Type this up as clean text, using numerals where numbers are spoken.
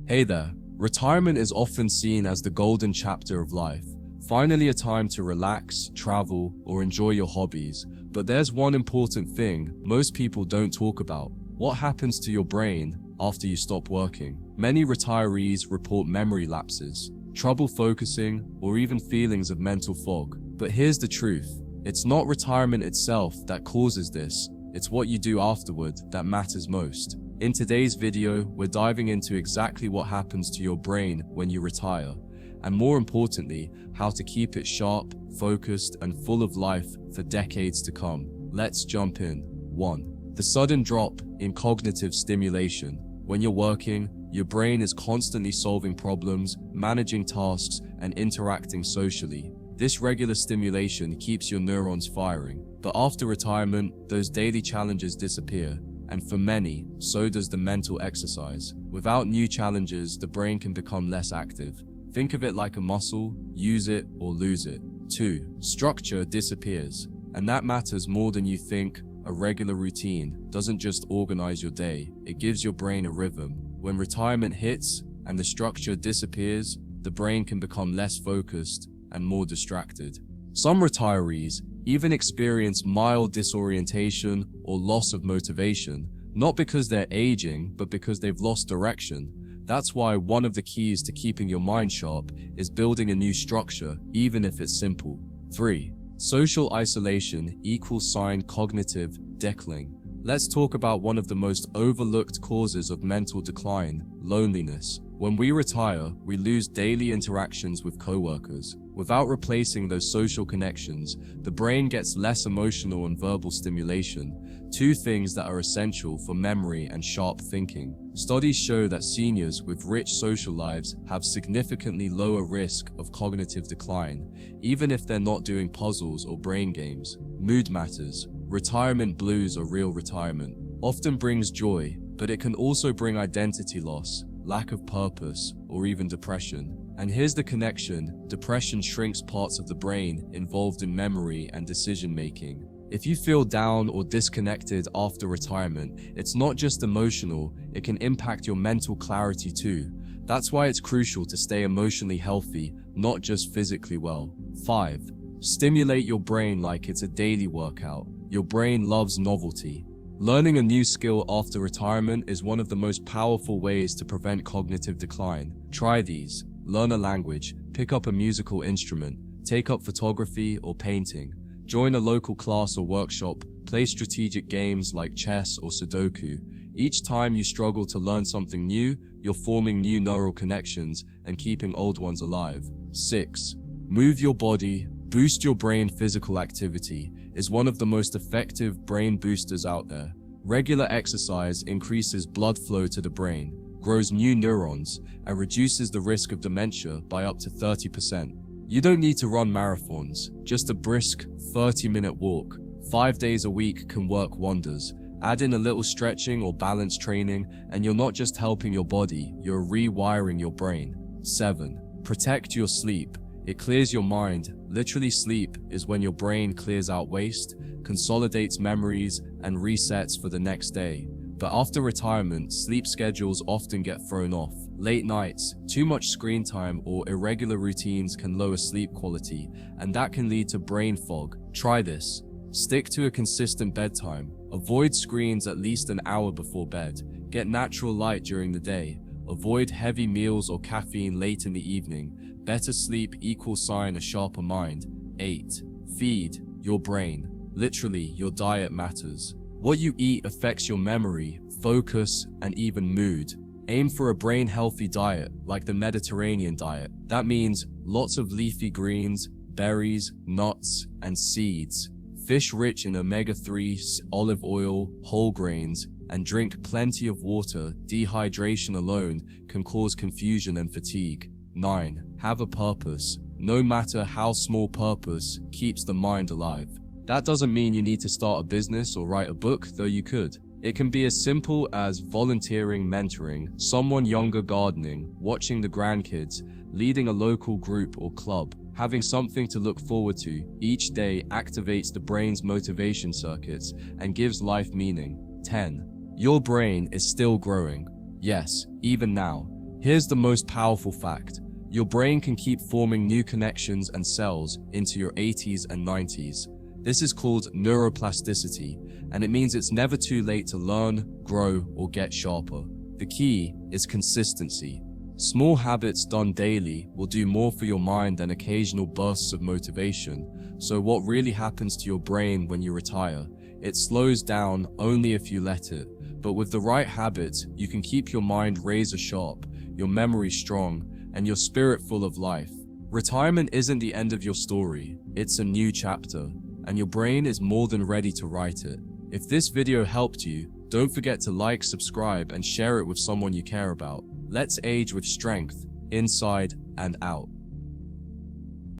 Hey there. Retirement is often seen as the golden chapter of life. Finally a time to relax, travel, or enjoy your hobbies. But there's one important thing most people don't talk about. What happens to your brain after you stop working? Many retirees report memory lapses, trouble focusing, or even feelings of mental fog. But here's the truth. It's not retirement itself that causes this. It's what you do afterward that matters most. In today's video, we're diving into exactly what happens to your brain when you retire, and more importantly, how to keep it sharp, focused, and full of life for decades to come. Let's jump in. 1. The sudden drop in cognitive stimulation. When you're working, your brain is constantly solving problems, managing tasks, and interacting socially. This regular stimulation keeps your neurons firing. But after retirement, those daily challenges disappear. And for many, so does the mental exercise. Without new challenges, the brain can become less active. Think of it like a muscle, use it or lose it. 2. Structure disappears. And that matters more than you think. A regular routine doesn't just organize your day, it gives your brain a rhythm. When retirement hits and the structure disappears, the brain can become less focused and more distracted. Some retirees even experience mild disorientation or loss of motivation, not because they're aging, but because they've lost direction. That's why one of the keys to keeping your mind sharp is building a new structure, even if it's simple. 3. Social isolation equals cognitive decline. Let's talk about one of the most overlooked causes of mental decline: loneliness. When we retire, we lose daily interactions with coworkers. Without replacing those social connections, the brain gets less emotional and verbal stimulation, two things that are essential for memory and sharp thinking. Studies show that seniors with rich social lives have significantly lower risk of cognitive decline, even if they're not doing puzzles or brain games. Mood matters. Retirement blues, or real retirement, often brings joy, but it can also bring identity loss, lack of purpose, or even depression. And here's the connection: depression shrinks parts of the brain involved in memory and decision making. If you feel down or disconnected after retirement, it's not just emotional, it can impact your mental clarity too. That's why it's crucial to stay emotionally healthy, not just physically well. 5. Stimulate your brain like it's a daily workout. Your brain loves novelty. Learning a new skill after retirement is one of the most powerful ways to prevent cognitive decline. Try these. Learn a language, pick up a musical instrument, take up photography or painting, join a local class or workshop, play strategic games like chess or Sudoku. Each time you struggle to learn something new, you're forming new neural connections and keeping old ones alive. 6. Move your body. Boost your brain. Physical activity is one of the most effective brain boosters out there. Regular exercise increases blood flow to the brain, grows new neurons, and reduces the risk of dementia by up to 30%. You don't need to run marathons, just a brisk 30-minute walk 5 days a week can work wonders. Add in a little stretching or balance training, and you're not just helping your body, you're rewiring your brain. 7. Protect your sleep. It clears your mind. Literally, sleep is when your brain clears out waste, consolidates memories, and resets for the next day. But after retirement, sleep schedules often get thrown off. Late nights, too much screen time, or irregular routines can lower sleep quality, and that can lead to brain fog. Try this. Stick to a consistent bedtime. Avoid screens at least an hour before bed. Get natural light during the day. Avoid heavy meals or caffeine late in the evening. Better sleep equals a sharper mind. 8. Feed your brain. Literally, your diet matters. What you eat affects your memory, focus, and even mood. Aim for a brain-healthy diet, like the Mediterranean diet. That means lots of leafy greens, berries, nuts, and seeds. Fish rich in omega-3, olive oil, whole grains, and drink plenty of water. Dehydration alone can cause confusion and fatigue. 9. Have a purpose. No matter how small, purpose keeps the mind alive. That doesn't mean you need to start a business or write a book, though you could. It can be as simple as volunteering, mentoring someone younger, gardening, watching the grandkids, leading a local group or club. Having something to look forward to each day activates the brain's motivation circuits and gives life meaning. 10. Your brain is still growing. Yes, even now. Here's the most powerful fact. Your brain can keep forming new connections and cells into your 80s and 90s. This is called neuroplasticity, and it means it's never too late to learn, grow, or get sharper. The key is consistency. Small habits done daily will do more for your mind than occasional bursts of motivation. So what really happens to your brain when you retire? It slows down only if you let it. But with the right habits, you can keep your mind razor sharp, your memory strong, and your spirit full of life. Retirement isn't the end of your story, it's a new chapter, and your brain is more than ready to write it. If this video helped you, don't forget to like, subscribe, and share it with someone you care about. Let's age with strength, inside and out.